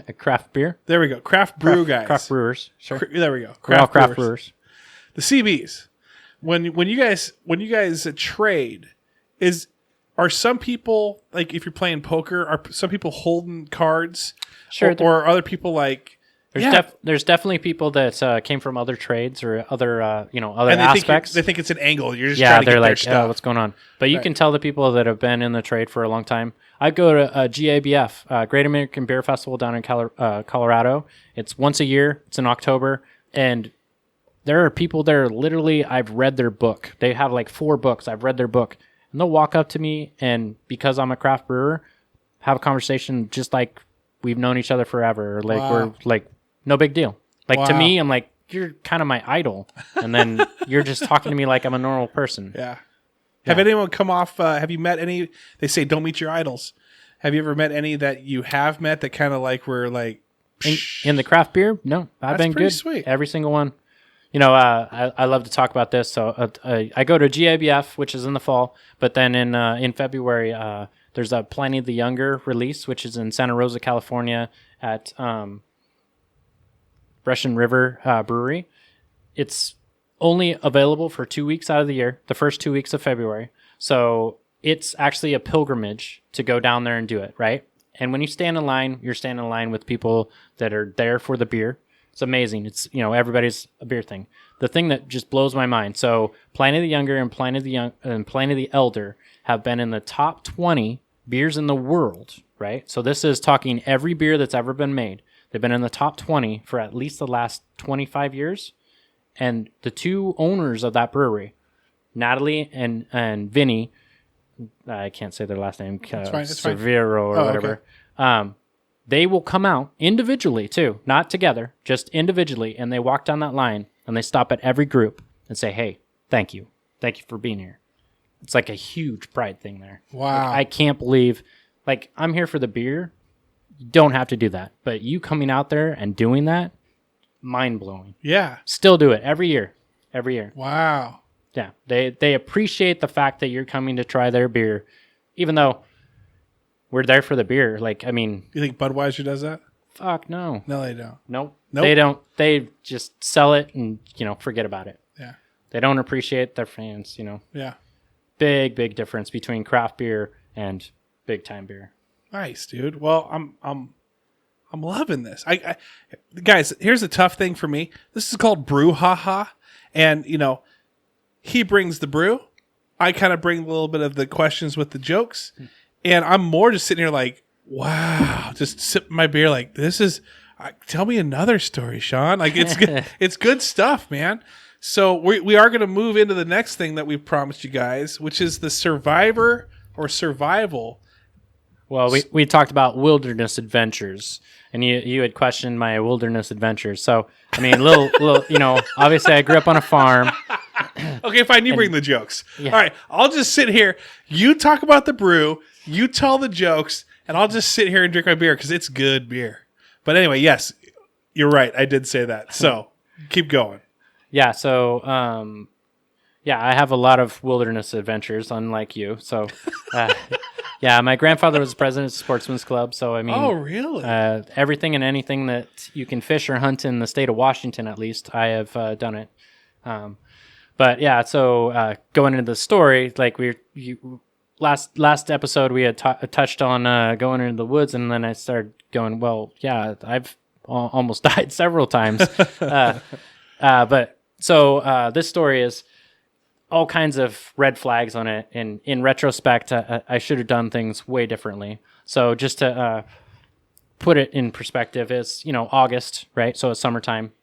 [SPEAKER 2] A craft beer.
[SPEAKER 1] There we go. Craft guys.
[SPEAKER 2] Craft brewers. Sure.
[SPEAKER 1] There we go.
[SPEAKER 2] Craft brewers.
[SPEAKER 1] The CBs. When you guys trade, are some people, like if you're playing poker, are some people holding cards?
[SPEAKER 2] Sure.
[SPEAKER 1] Or are other people like...
[SPEAKER 2] There's definitely people that came from other trades or other other
[SPEAKER 1] and
[SPEAKER 2] aspects.
[SPEAKER 1] They think it's an angle. You're just trying to get their stuff.
[SPEAKER 2] Oh, what's going on? But you can tell the people that have been in the trade for a long time. I go to GABF, Great American Beer Festival down in Colorado. It's once a year. It's in October. And there are people there literally, I've read their book. They have like 4 books. I've read their book. And they'll walk up to me and because I'm a craft brewer, have a conversation just like we've known each other forever. Or like we're like, no big deal. Like to me, I'm like, you're kind of my idol. And then you're just talking to me like I'm a normal person.
[SPEAKER 1] Yeah. Have anyone come off, have you met any, they say don't meet your idols. Have you ever met any that you have met that kind of like were like...
[SPEAKER 2] In the craft beer? No. I've been good. Sweet. Every single one. I love to talk about this. So I go to GABF, which is in the fall. But then in February, there's a Pliny the Younger release, which is in Santa Rosa, California at... Russian River Brewery. It's only available for 2 weeks out of the year, the first 2 weeks of February. So it's actually a pilgrimage to go down there and do it, right? And when you stand in line, you're standing in line with people that are there for the beer. It's amazing. It's, everybody's a beer thing. The thing that just blows my mind. So Pliny the Younger and Pliny the Elder have been in the top 20 beers in the world, right? So this is talking every beer that's ever been made. They've been in the top 20 for at least the last 25 years. And the 2 owners of that brewery, Natalie and Vinny, I can't say their last name, Severo or whatever. Okay. They will come out individually too, not together, just individually. And they walk down that line and they stop at every group and say, hey, thank you. Thank you for being here. It's like a huge pride thing there.
[SPEAKER 1] Wow.
[SPEAKER 2] Like, I can't believe, like, I'm here for the beer. You don't have to do that. But you coming out there and doing that, mind-blowing.
[SPEAKER 1] Yeah.
[SPEAKER 2] Still do it every year. Every year.
[SPEAKER 1] Wow.
[SPEAKER 2] Yeah. They appreciate the fact that you're coming to try their beer, even though we're there for the beer. Like, I mean...
[SPEAKER 1] You think Budweiser does that?
[SPEAKER 2] Fuck, no.
[SPEAKER 1] No, they don't.
[SPEAKER 2] Nope.
[SPEAKER 1] Nope.
[SPEAKER 2] They don't. They just sell it and, forget about it.
[SPEAKER 1] Yeah.
[SPEAKER 2] They don't appreciate their fans,
[SPEAKER 1] Yeah.
[SPEAKER 2] Big difference between craft beer and big-time beer.
[SPEAKER 1] Nice, dude. Well, I'm loving this. I guys, here's the tough thing for me. This is called Brew Haha, and he brings the brew. I kind of bring a little bit of the questions with the jokes, and I'm more just sitting here like, wow, just sipping my beer like this is. Tell me another story, Sean. Like it's good, it's good stuff, man. So we are going to move into the next thing that we promised you guys, which is the Survivor or Survival.
[SPEAKER 2] Well, we talked about wilderness adventures, and you had questioned my wilderness adventures. So, I mean, little, obviously I grew up on a farm.
[SPEAKER 1] Okay, fine. You bring the jokes. Yeah. All right. I'll just sit here. You talk about the brew. You tell the jokes, and I'll just sit here and drink my beer because it's good beer. But anyway, yes, you're right. I did say that. So keep going.
[SPEAKER 2] Yeah. So, I have a lot of wilderness adventures, unlike you. So, yeah, my grandfather was the president of the Sportsman's Club. So, I mean,
[SPEAKER 1] oh, really?
[SPEAKER 2] Everything and anything that you can fish or hunt in the state of Washington, at least, I have done it. But yeah, so going into the story, like last episode, we had touched on going into the woods, and then I started going, well, yeah, I've almost died several times. But so this story is all kinds of red flags on it, and in retrospect, I should have done things way differently. So just to put it in perspective, it's August, right? So it's summertime.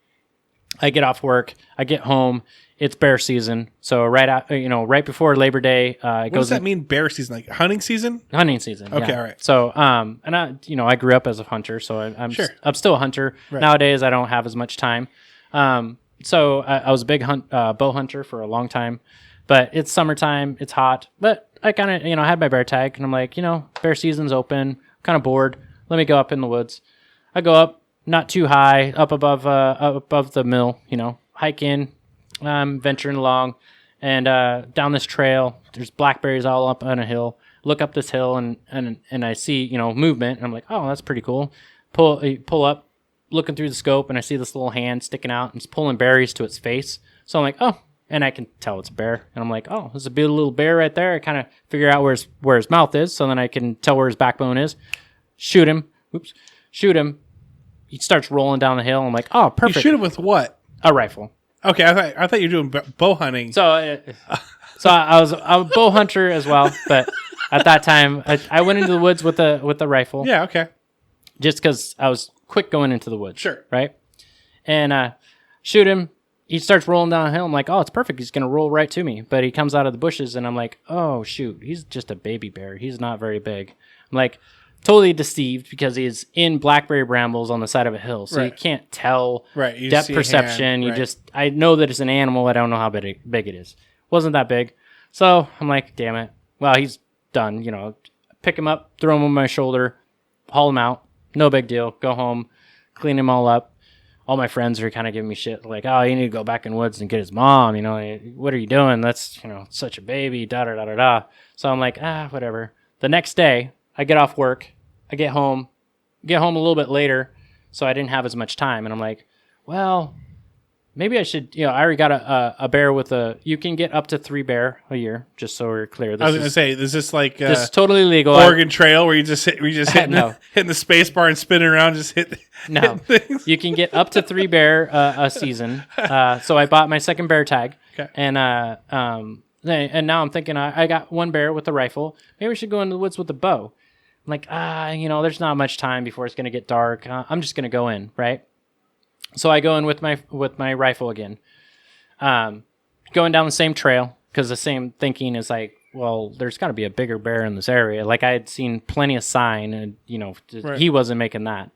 [SPEAKER 2] I get off work, I get home. It's bear season, so right before Labor Day,
[SPEAKER 1] what does that mean? Bear season, like hunting season?
[SPEAKER 2] Hunting season.
[SPEAKER 1] Okay,
[SPEAKER 2] yeah.
[SPEAKER 1] all right.
[SPEAKER 2] So, and I grew up as a hunter, so I'm
[SPEAKER 1] sure.
[SPEAKER 2] I'm still a hunter. Right. Nowadays, I don't have as much time. So I was a big bow hunter for a long time, but it's summertime, it's hot. But I kind of I had my bear tag, and I'm like, bear season's open, kind of bored. Let me go up in the woods. I go up, not too high, up above the mill. Hike in. I'm venturing along, and down this trail, there's blackberries all up on a hill. Look up this hill, and I see movement, and I'm like, oh, that's pretty cool. Pull up, looking through the scope, and I see this little hand sticking out, and it's pulling berries to its face. So I'm like, oh, and I can tell it's a bear, and I'm like, oh, there's a big little bear right there. I kind of figure out where his mouth is, so then I can tell where his backbone is. Shoot him. He starts rolling down the hill. I'm like, oh, perfect.
[SPEAKER 1] You shoot him with what?
[SPEAKER 2] A rifle.
[SPEAKER 1] Okay, I thought you were doing bow hunting.
[SPEAKER 2] So I was a bow hunter as well, but at that time I went into the woods with a rifle.
[SPEAKER 1] Yeah, okay.
[SPEAKER 2] Just because I was quick going into the woods.
[SPEAKER 1] Sure.
[SPEAKER 2] Right? And shoot him. He starts rolling down a hill. I'm like, oh, it's perfect. He's gonna roll right to me. But he comes out of the bushes, and I'm like, oh shoot, he's just a baby bear. He's not very big. I'm like, totally deceived because he's in blackberry brambles on the side of a hill, so you can't tell depth perception. I know that it's an animal. I don't know how big it is. Wasn't that big, so I'm like, damn it. Well, he's done. Pick him up, throw him on my shoulder, haul him out. No big deal. Go home, clean him all up. All my friends are kind of giving me shit like, oh, you need to go back in the woods and get his mom. What are you doing? That's such a baby. Da da da da da. So I'm like, whatever. The next day, I get off work. I get home a little bit later, so I didn't have as much time. And I'm like, well, maybe I should, I already got a bear you can get up to 3 bear a year, just so we're clear.
[SPEAKER 1] I was going to say, is this like
[SPEAKER 2] this is totally legal.
[SPEAKER 1] Oregon Trail where you just hitting the space bar and spinning around, just hitting things?
[SPEAKER 2] You can get up to 3 bear a season. So I bought my second bear tag.
[SPEAKER 1] Okay.
[SPEAKER 2] And now I'm thinking I got 1 bear with a rifle. Maybe we should go into the woods with a bow. I'm like, there's not much time before it's going to get dark. I'm just going to go in, right? So I go in with my rifle again. Going down the same trail, because the same thinking is like, well, there's got to be a bigger bear in this area. Like I had seen plenty of sign, and he wasn't making that.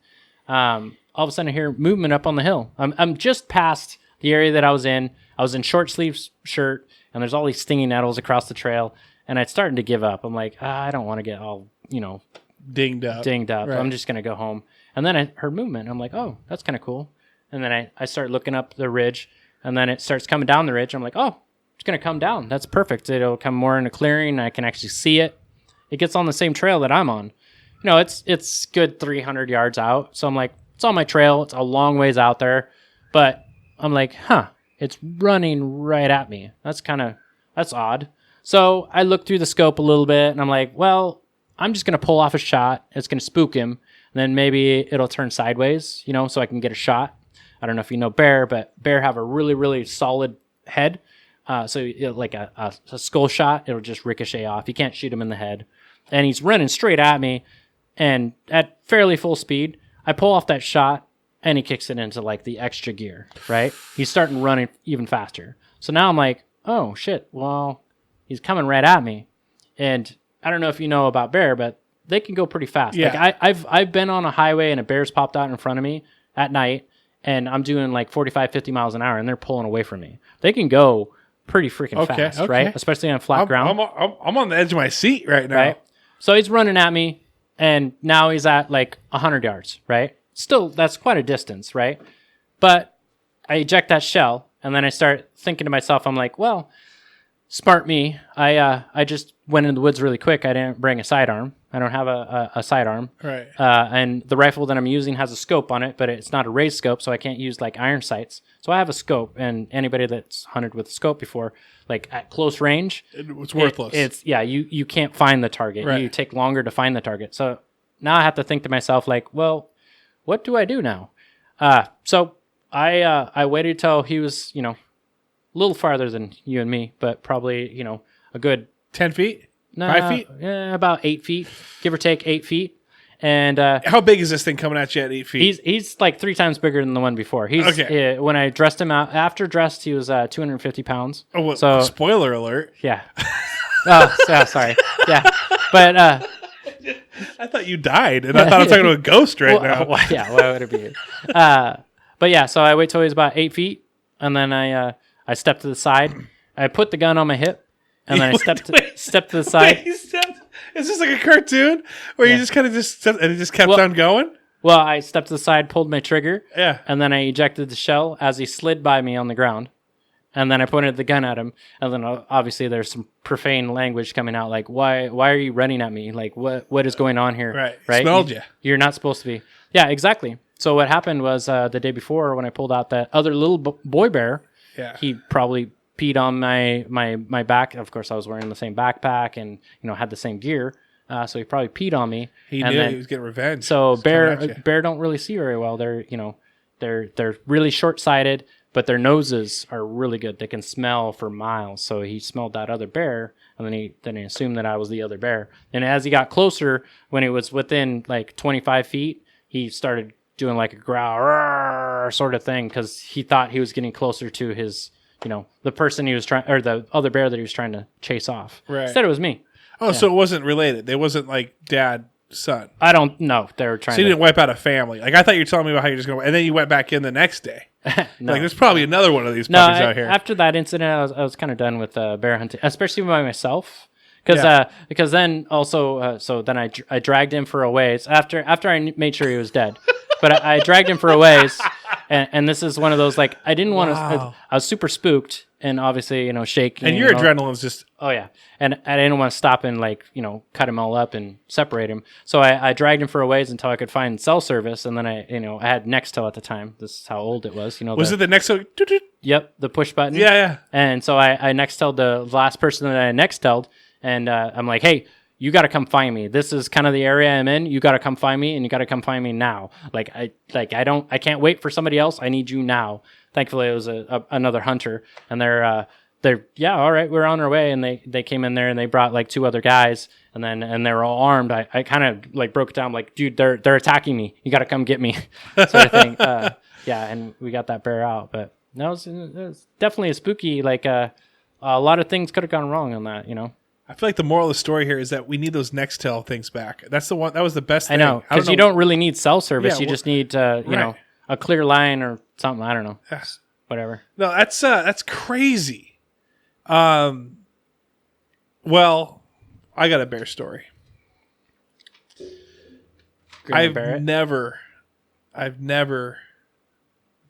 [SPEAKER 2] All of a sudden I hear movement up on the hill. I'm just past the area that I was in. I was in short sleeves shirt, and there's all these stinging nettles across the trail, and I'd started to give up. I'm like, I don't want to get all,
[SPEAKER 1] dinged up.
[SPEAKER 2] Right. I'm just gonna go home. And then I heard movement. I'm like, oh, that's kind of cool. And then I start looking up the ridge, and then it starts coming down the ridge. I'm like, oh, it's gonna come down. That's perfect. It'll come more in a clearing. I can actually see it. It gets on the same trail that I'm on. It's good 300 yards out. So I'm like, it's on my trail. It's a long ways out there, but I'm like, it's running right at me. That's odd. So I look through the scope a little bit, and I'm like, well, I'm just gonna pull off a shot. It's gonna spook him, and then maybe it'll turn sideways, so I can get a shot. I don't know if you know bear, but bear have a really, really solid head. So like a skull shot, it'll just ricochet off. You can't shoot him in the head. And he's running straight at me, and at fairly full speed, I pull off that shot, and he kicks it into like the extra gear, right? He's starting running even faster. So now I'm like, oh shit, well, he's coming right at me. And I don't know if you know about bear, but they can go pretty fast.
[SPEAKER 1] Yeah.
[SPEAKER 2] Like I've been on a highway and a bear's popped out in front of me at night, and I'm doing like 45, 50 miles an hour, and they're pulling away from me. They can go pretty freaking fast, right? Especially on flat ground.
[SPEAKER 1] I'm on the edge of my seat right now.
[SPEAKER 2] Right? So he's running at me, and now he's at like 100 yards, right? Still, that's quite a distance, right? But I eject that shell, and then I start thinking to myself, I'm like, well, smart me. I just went in the woods really quick. I didn't bring a sidearm. I don't have a sidearm.
[SPEAKER 1] Right.
[SPEAKER 2] And the rifle that I'm using has a scope on it, but it's not a raised scope, so I can't use like iron sights. So I have a scope, and anybody that's hunted with a scope before, like at close range,
[SPEAKER 1] it's worthless.
[SPEAKER 2] You can't find the target.
[SPEAKER 1] Right.
[SPEAKER 2] You take longer to find the target. So now I have to think to myself like, well, what do I do now? So I waited till he was, a little farther than you and me, but probably, a good
[SPEAKER 1] 10 feet? 5 feet?
[SPEAKER 2] Yeah, about 8 feet, give or take 8 feet. And
[SPEAKER 1] how big is this thing coming at you at 8 feet?
[SPEAKER 2] He's like 3 times bigger than the one before. Okay. When I dressed him out, after dressed, he was 250 pounds.
[SPEAKER 1] Oh, well, so spoiler alert.
[SPEAKER 2] Yeah. Sorry. Yeah, but
[SPEAKER 1] I thought you died, and I thought I was talking to a ghost now.
[SPEAKER 2] Yeah, why would it be? But yeah, so I wait till he's about 8 feet, and then I step to the side. I put the gun on my hip, and then I step to the side.
[SPEAKER 1] Is this like a cartoon where you just kind of and it just kept on going?
[SPEAKER 2] Well, I stepped to the side, pulled my trigger,
[SPEAKER 1] and
[SPEAKER 2] then I ejected the shell as he slid by me on the ground. And then I pointed the gun at him, and then obviously there's some profane language coming out, like, why are you running at me? Like, what is going on here?
[SPEAKER 1] Right? Smelled you.
[SPEAKER 2] You're not supposed to be. Yeah, exactly. So what happened was the day before when I pulled out that other little boy bear, he probably peed on my back. Of course, I was wearing the same backpack and had the same gear, so he probably peed on me.
[SPEAKER 1] He knew he was getting revenge.
[SPEAKER 2] So bear don't really see very well. They're really short-sighted. But their noses are really good. They can smell for miles. So he smelled that other bear, and then he assumed that I was the other bear. And as he got closer, when it was within like 25 feet, he started doing like a growl sort of thing because he thought he was getting closer to his, the person he was trying, or the other bear that he was trying to chase off.
[SPEAKER 1] Right.
[SPEAKER 2] Instead, it was me.
[SPEAKER 1] Oh, so it wasn't related. It wasn't like dad, son.
[SPEAKER 2] I don't know. They were trying.
[SPEAKER 1] So you didn't wipe out a family. Like I thought you were telling me about how you're just going, and then you went back in the next day.
[SPEAKER 2] No.
[SPEAKER 1] Like there's probably another one of these puppies out here.
[SPEAKER 2] After that incident, I was kind of done with bear hunting, especially by myself, because then also then I dragged him for a ways after I made sure he was dead, but I dragged him for a ways, and this is one of those like I didn't want to. I was super spooked and obviously shaking.
[SPEAKER 1] And your adrenaline's just
[SPEAKER 2] and I didn't want to stop and cut him all up and separate him. So I dragged him for a ways until I could find cell service, and then I had Nextel at the time. This is how old it was.
[SPEAKER 1] Was it the Nextel?
[SPEAKER 2] Yep, the push button.
[SPEAKER 1] Yeah.
[SPEAKER 2] And so I Nexteled the last person that I Nexteled, and I'm like, hey, you got to come find me. This is kind of the area I'm in. You got to come find me, and you got to come find me now. I can't wait for somebody else. I need you now. Thankfully, it was another hunter, and they're all right, we're on our way, and they came in there and they brought like 2 other guys, and they were all armed. I kind of like broke it down like, dude, they're attacking me. You got to come get me, sort of thing. And we got that bear out, but that was definitely a spooky. Like a lot of things could have gone wrong on that,
[SPEAKER 1] I feel like the moral of the story here is that we need those Nextel things back. That's the one. That was the best thing.
[SPEAKER 2] I know, because you don't really need cell service. You just need
[SPEAKER 1] right.
[SPEAKER 2] A clear line or something. I don't know. Whatever.
[SPEAKER 1] No, that's crazy. Well, I got a bear story. I've never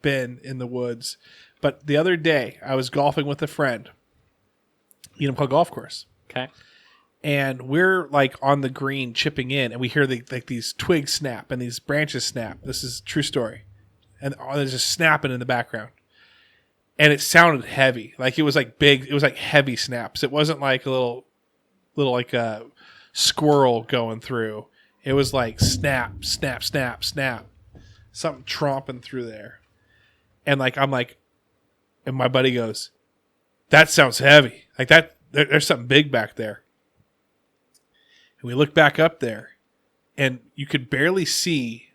[SPEAKER 1] been in the woods, but the other day I was golfing with a friend, Enumclaw Golf Course.
[SPEAKER 2] Okay.
[SPEAKER 1] And we're like on the green chipping in, and we hear these twigs snap and these branches snap. This is a true story. And there's just snapping in the background. And it sounded heavy. Like it was like big, it was like heavy snaps. It wasn't like a little like a squirrel going through. It was like snap, snap, snap, snap. Something tromping through there. And like I'm like, and my buddy goes, "That sounds heavy. Like that there's something big back there." And we look back up there, and you could barely see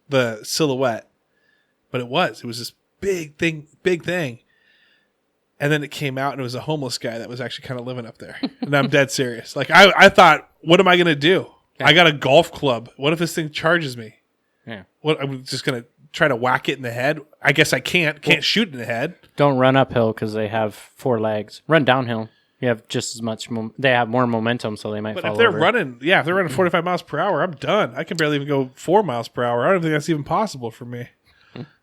[SPEAKER 1] the silhouette, but it was this big thing. And then it came out, and it was a homeless guy that was actually kind of living up there. And I'm dead serious. Like I thought, what am I going to do? Yeah. I got a golf club. What if this thing charges me?
[SPEAKER 2] Yeah.
[SPEAKER 1] What, I'm just going to try to whack it in the head? I guess I can't shoot in the head.
[SPEAKER 2] Don't run uphill because they have 4 legs. Run downhill. You have just as much. They have more momentum, so they might.
[SPEAKER 1] But
[SPEAKER 2] fall
[SPEAKER 1] if they're
[SPEAKER 2] over.
[SPEAKER 1] running 45 miles per hour, I'm done. I can barely even go 4 miles per hour. I don't think that's even possible for me.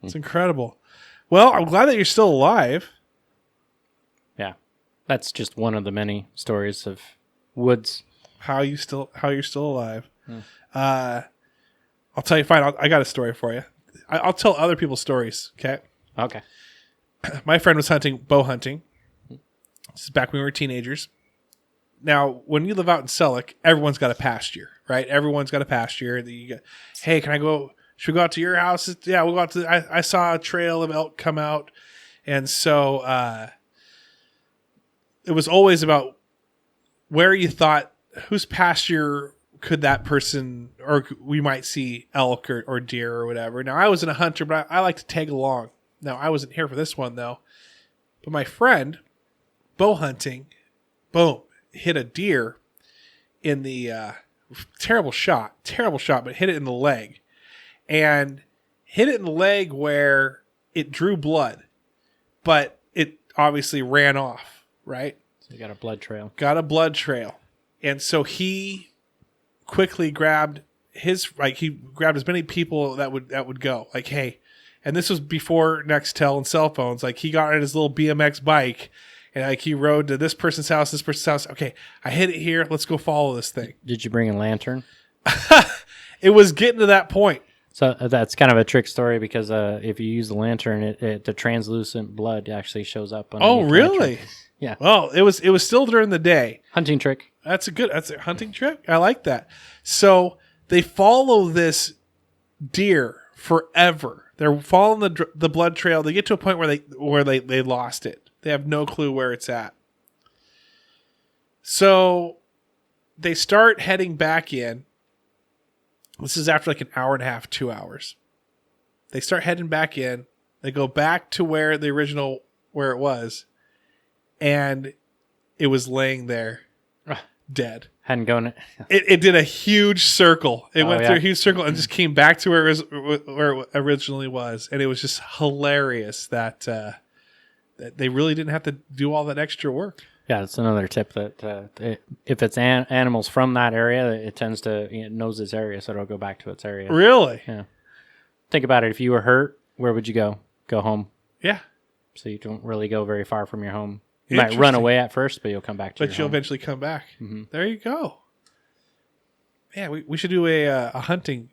[SPEAKER 1] It's incredible. Well, I'm glad that you're still alive.
[SPEAKER 2] Yeah, that's just one of the many stories of woods.
[SPEAKER 1] How you're still alive. I'll tell you. Fine, I got a story for you. I'll tell other people's stories. Okay.
[SPEAKER 2] Okay.
[SPEAKER 1] My friend was bow hunting. This is back when we were teenagers. Now, when you live out in Selleck, everyone's got a pasture, right? Everyone's got a pasture. Hey, can I go? Should we go out to your house? Yeah, we'll go out to. I saw a trail of elk come out, and so it was always about where you thought whose pasture could that person, or we might see elk or deer or whatever. Now, I wasn't a hunter, but I like to tag along. Now, I wasn't here for this one though, but my friend, bow hunting, boom, hit a deer in the terrible shot, but hit it in the leg, and hit it in the leg where it drew blood, but it obviously ran off, right?
[SPEAKER 2] So you got a blood trail. And so he quickly grabbed as many people that would go, like, hey, and this was before Nextel and cell phones. Like, he got on his little BMX bike, and like he rode to this person's house. Okay, I hit it here. Let's go follow this thing. Did you bring a lantern?
[SPEAKER 1] It was getting to that point.
[SPEAKER 2] So that's kind of a trick story because if you use the lantern, the translucent blood actually shows up.
[SPEAKER 1] Oh, really?
[SPEAKER 2] Lantern. Yeah.
[SPEAKER 1] Well, it was still during the day.
[SPEAKER 2] Hunting trick.
[SPEAKER 1] That's a hunting trick. I like that. So they follow this deer forever. They're following the blood trail. They get to a point where they lost it. They have no clue where it's at. So they start heading back in. This is after like an hour and a half, 2 hours. They start heading back in. They go back to where it was, and it was laying there, dead.
[SPEAKER 2] Hadn't gone.
[SPEAKER 1] It did a huge circle. It went through a huge circle and just came back to where it originally was, and it was just hilarious that they really didn't have to do all that extra work.
[SPEAKER 2] Yeah, it's another tip that if it's animals from that area, it tends to it knows its area, so it'll go back to its area.
[SPEAKER 1] Really?
[SPEAKER 2] Yeah. Think about it. If you were hurt, where would you go? Go home.
[SPEAKER 1] Yeah.
[SPEAKER 2] So you don't really go very far from your home. You might run away at first, but you'll come back to your home.
[SPEAKER 1] But you'll eventually come back.
[SPEAKER 2] Mm-hmm.
[SPEAKER 1] There you go. Yeah, we should do a hunting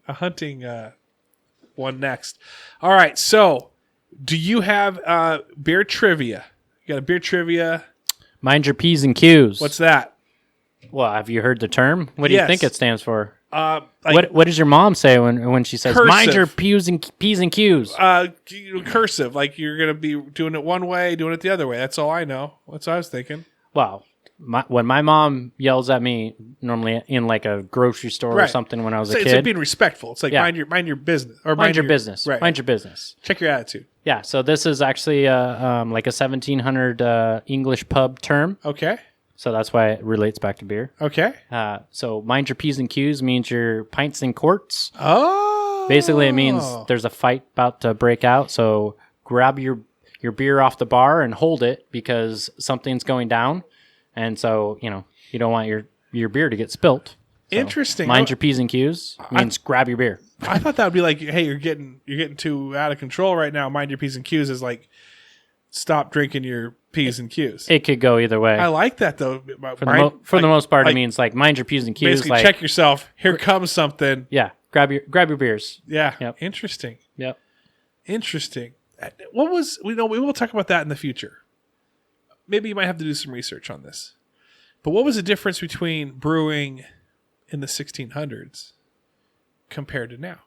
[SPEAKER 1] one next. All right. So, do you have beer trivia? You got a beer trivia?
[SPEAKER 2] Mind your P's and Q's.
[SPEAKER 1] What's that?
[SPEAKER 2] Well, have you heard the term? What do you think it stands for?
[SPEAKER 1] Like,
[SPEAKER 2] what does your mom say when she says
[SPEAKER 1] cursive.
[SPEAKER 2] Mind your P's and Q's?
[SPEAKER 1] Cursive, like you're gonna be doing it one way, doing it the other way. That's all I know. That's what I was thinking.
[SPEAKER 2] Well, when my mom yells at me, normally in like a grocery store or something when I was a kid.
[SPEAKER 1] It's like being respectful. It's like mind your business. Or
[SPEAKER 2] mind your business.
[SPEAKER 1] Right.
[SPEAKER 2] Mind your business.
[SPEAKER 1] Check your attitude.
[SPEAKER 2] Yeah, so this is actually like a 1700 English pub term.
[SPEAKER 1] Okay.
[SPEAKER 2] So that's why it relates back to beer.
[SPEAKER 1] Okay.
[SPEAKER 2] So mind your P's and Q's means your pints and quarts.
[SPEAKER 1] Oh.
[SPEAKER 2] Basically, it means there's a fight about to break out. So grab your beer off the bar and hold it because something's going down. And so, you don't want your beer to get spilt. So
[SPEAKER 1] interesting.
[SPEAKER 2] Mind your P's and Q's means grab your beer.
[SPEAKER 1] I thought that would be like, hey, you're getting too out of control right now. Mind your P's and Q's is like, stop drinking your P's and Q's.
[SPEAKER 2] It could go either way.
[SPEAKER 1] I like that though.
[SPEAKER 2] For the most part, it means like mind your P's and Q's.
[SPEAKER 1] Basically, check yourself. Here comes something.
[SPEAKER 2] Yeah, grab your beers.
[SPEAKER 1] Yeah.
[SPEAKER 2] Yep.
[SPEAKER 1] Interesting.
[SPEAKER 2] Yep.
[SPEAKER 1] Interesting. What was we will talk about that in the future. Maybe you might have to do some research on this. But what was the difference between brewing in the 1600s compared to now?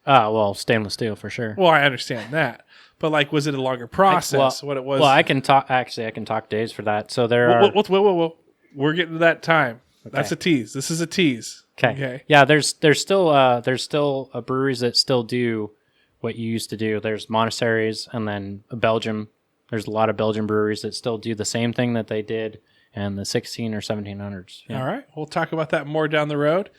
[SPEAKER 2] Well, stainless steel for sure.
[SPEAKER 1] Well, I understand that. But like, was it a longer process? What it was?
[SPEAKER 2] Well, I can talk days for that. So there are.
[SPEAKER 1] Whoa. We're getting to that time. Okay. That's a tease. This is a tease.
[SPEAKER 2] Okay. Yeah, there's still breweries that still do what you used to do. There's monasteries, and then Belgium. There's a lot of Belgian breweries that still do the same thing that they did in the 16 or 1700s. Yeah.
[SPEAKER 1] All right. We'll talk about that more down the road.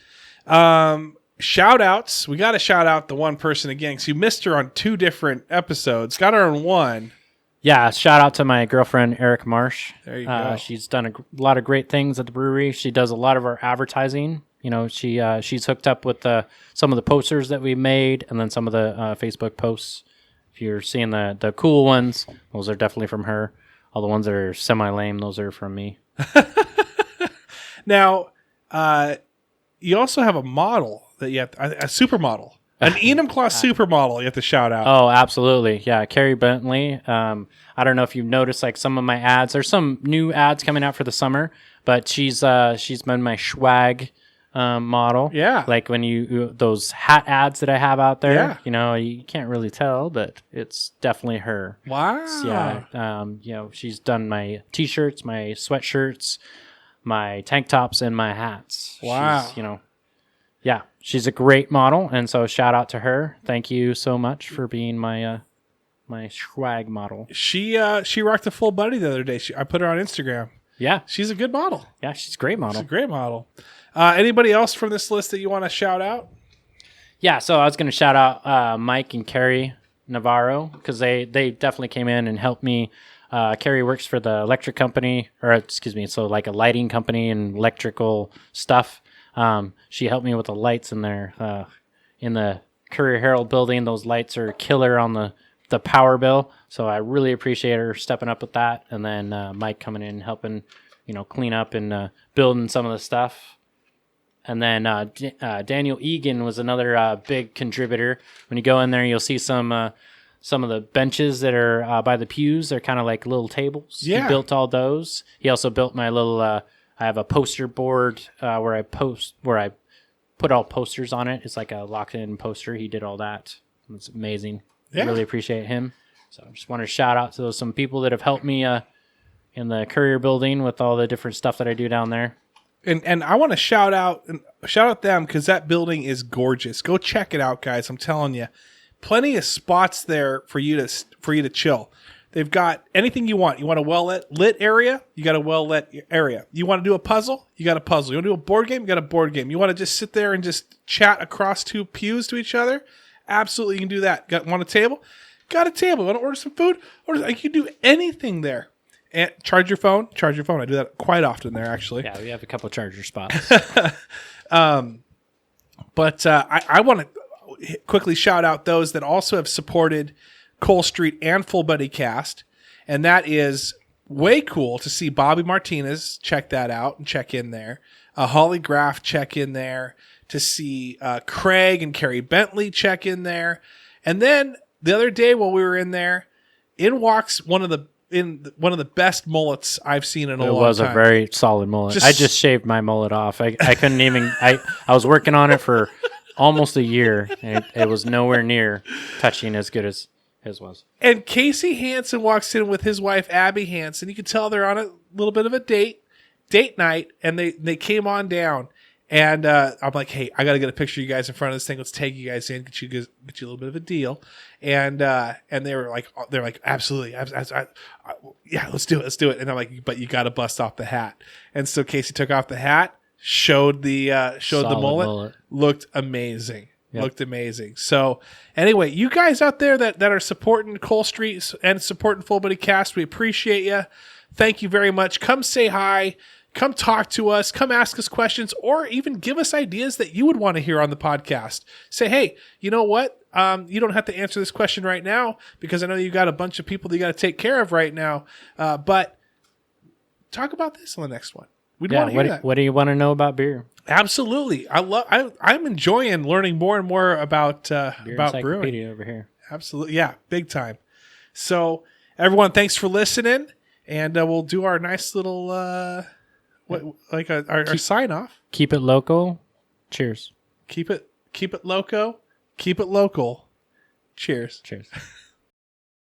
[SPEAKER 1] Shout outs. We got to shout out the one person again, because you missed her on 2 different episodes. Got her on 1.
[SPEAKER 2] Yeah. Shout out to my girlfriend, Eric Marsh.
[SPEAKER 1] There you go.
[SPEAKER 2] She's done a lot of great things at the brewery. She does a lot of our advertising. You know, she's hooked up with some of the posters that we made, and then some of the Facebook posts. If you're seeing the cool ones, those are definitely from her. All the ones that are semi-lame, those are from me.
[SPEAKER 1] Now, you also have a model that you have a supermodel, an Enumclaw supermodel. You have to shout out.
[SPEAKER 2] Oh, absolutely, yeah, Carrie Bentley. I don't know if you've noticed, like some of my ads. There's some new ads coming out for the summer, but she's been my swag model.
[SPEAKER 1] Yeah,
[SPEAKER 2] like when those hat ads that I have out there.
[SPEAKER 1] Yeah.
[SPEAKER 2] You know, you can't really tell, but it's definitely her.
[SPEAKER 1] Wow.
[SPEAKER 2] Yeah. You know, she's done my t-shirts, my sweatshirts, my tank tops, and my hats.
[SPEAKER 1] Wow.
[SPEAKER 2] She's a great model, and so shout out to her. Thank you so much for being my swag model.
[SPEAKER 1] She rocked a full buddy the other day. I put her on Instagram.
[SPEAKER 2] Yeah.
[SPEAKER 1] She's a good model.
[SPEAKER 2] Yeah, she's a great model.
[SPEAKER 1] She's a great model. Anybody else from this list that you want to shout out?
[SPEAKER 2] Yeah, so I was going to shout out Mike and Carrie Navarro, because they definitely came in and helped me. Carrie works for the electric company, so like a lighting company and electrical stuff. She helped me with the lights in there. In the Courier Herald building, those lights are killer on the power bill, so I really appreciate her stepping up with that. And then Mike coming in and helping, clean up and building some of the stuff. And then Daniel Egan was another big contributor. When you go in there, you'll see some of the benches that are by the pews. They're kind of like little tables.
[SPEAKER 1] Yeah.
[SPEAKER 2] He built all those. He also built my little. I have a poster board where I put all posters on it. It's like a locked-in poster. He did all that. It's amazing.
[SPEAKER 1] Yeah.
[SPEAKER 2] I really appreciate him. So I just want to shout out to some people that have helped me in the Courier building with all the different stuff that I do down there.
[SPEAKER 1] And I want to shout out them, because that building is gorgeous. Go check it out, guys. I'm telling you, plenty of spots there for you to chill. They've got anything you want. You want a well-lit area? You got a well-lit area. You want to do a puzzle? You got a puzzle. You want to do a board game? You got a board game. You want to just sit there and just chat across 2 pews to each other? Absolutely, you can do that. Want a table? Got a table. Want to order some food? You can do anything there. And charge your phone. I do that quite often there, actually.
[SPEAKER 2] Yeah, we have a couple of charger spots.
[SPEAKER 1] But I want to quickly shout out those that also have supported Cole Street and Full Buddy Cast. And that is way cool to see Bobby Martinez check that out and check in there. Holly Graff check in there. To see Craig and Carrie Bentley check in there. And then the other day while we were in there, in walks one of the best mullets I've seen in a long time.
[SPEAKER 2] It was a very solid mullet. I just shaved my mullet off. I couldn't even. I was working on it for almost a year, and it was nowhere near touching as good as his was.
[SPEAKER 1] And Casey Hansen walks in with his wife Abby Hansen. You can tell they're on a little bit of a date night, and they came on down. And I'm like, hey, I got to get a picture of you guys in front of this thing. Let's tag you guys in, get you a little bit of a deal. And they're like, absolutely, yeah, let's do it. And I'm like, but you got to bust off the hat. And so Casey took off the hat, showed the mullet, looked amazing. Yep. Looked amazing. So anyway, you guys out there that are supporting Cole Street and supporting Full Buddy Cast, we appreciate you. Thank you very much. Come say hi.
[SPEAKER 4] come talk to us, come ask us questions, or even give us ideas that you would want to hear on the podcast. Say, hey, you know what? You don't have to answer this question right now because I know you got a bunch of people that you got to take care of right now. But talk about this on the next one. We'd want to hear that.
[SPEAKER 2] What do you want to know about beer?
[SPEAKER 4] Absolutely. I'm enjoying learning more and more about brewing
[SPEAKER 2] over here.
[SPEAKER 4] Absolutely. Yeah, big time. So everyone, thanks for listening, and we'll do our nice little our sign off.
[SPEAKER 2] Keep it local. Cheers.
[SPEAKER 4] Keep it loco. Keep it local. Cheers.
[SPEAKER 2] Cheers.